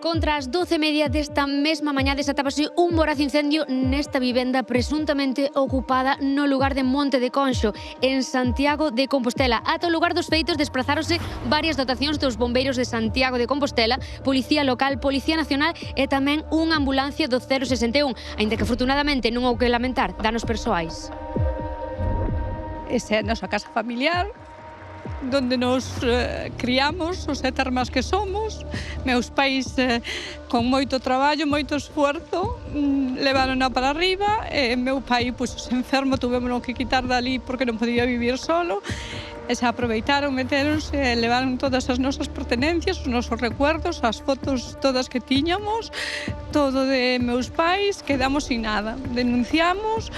Contra as 12:30 desta mesma mañá desatábase un voraz incendio nesta vivenda presuntamente ocupada no lugar de Monte de Conxo, en Santiago de Compostela. Ata o lugar dos feitos desprazáronse varias dotacións dos bombeiros de Santiago de Compostela, Policía Local, Policía Nacional e tamén unha ambulancia do 061, aínda que afortunadamente non houbo que lamentar danos persoais. Esa é a nosa casa familiar, donde nos criamos, os 7 irmáns que somos. Meus pais, con moito traballo, moito esfuerzo, levárono para arriba. Meu pai, pois, enfermo, tuvémonos que quitar dali porque non podía vivir solo. E se aproveitaron, meteronse, levaron todas as nosas pertenencias, os nosos recuerdos, as fotos todas que tiñamos, todo de meus pais, quedamos sin nada. Denunciamos,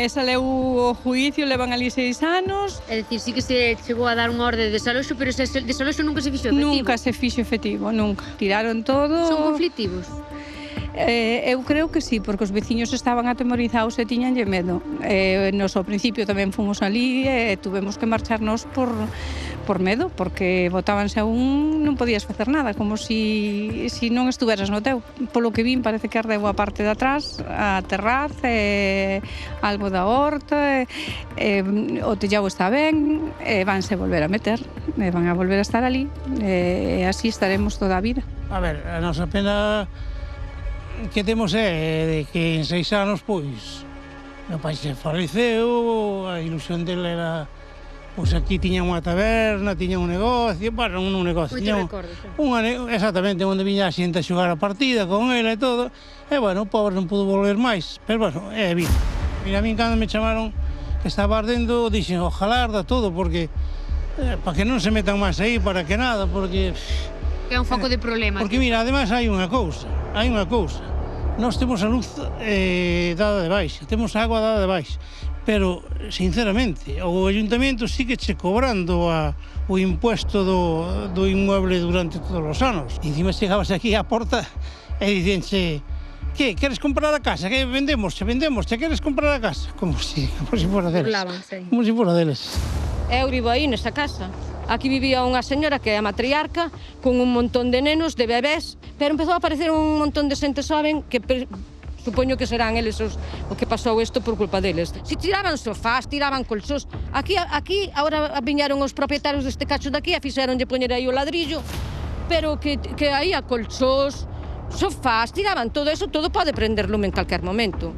saleu o juicio, levan ali 6 anos. É dicir, sí que se chegou a dar unha orde de desaloxo, pero ese desaloxo nunca se fixo efectivo. Nunca se fixo efectivo, nunca. Tiraron todo. Son conflictivos? Eu creo que sí, porque os veciños estaban atemorizados e tiñanlle medo. Nos ao principio tamén fomos ali e tuvemos que marcharnos por medo, porque botábanse a un, non podías facer nada, como si non estuveras no teu. Polo que vin, parece que ardeu a parte de atrás, a terraza, algo da horta, o tellado está ben, vanse volver a meter, van a volver a estar ali, e así estaremos toda a vida. A ver, a nosa pena que temos é de que en 6 anos, pois, meu pai se faleceu, a ilusión dele era, pois aquí tiña unha taberna, tiña un negocio, bueno, un negocio, tiña exactamente, onde viña a xente a xogar a partida con ele e todo, e, bueno, o pobre non pudo volver máis, pero, bueno, é a vida. Mira, a min cando me chamaron que estaba ardendo, dixen, ojalá arda todo, porque, para que non se metan máis aí, para que nada, porque... Que é un foco de problemas. Porque, mira, ademais hai unha cousa, nós temos a luz dada de baixa, temos a agua dada de baixa, pero, sinceramente, o Ayuntamento sigue che cobrando o impuesto do inmueble durante todos os anos. E encima chegabas aquí á porta e dicenche, que, queres comprar a casa? Que vendemos, queres comprar a casa? Como si fora deles. Como si fora deles. Eu vivo aí nesta casa. Aquí vivía unha señora que é a matriarca con un montón de nenos, de bebés, pero empezou a aparecer un montón de xente xoven que supoño que serán eles o que pasou isto por culpa deles. Si tiraban sofás, tiraban colchós, aquí agora viñaron os propietarios deste cacho daqui e fixeronlle poñer aí o ladrillo, pero que aí a colchós, sofás, tiraban todo eso, todo pode prender lume en calquer momento.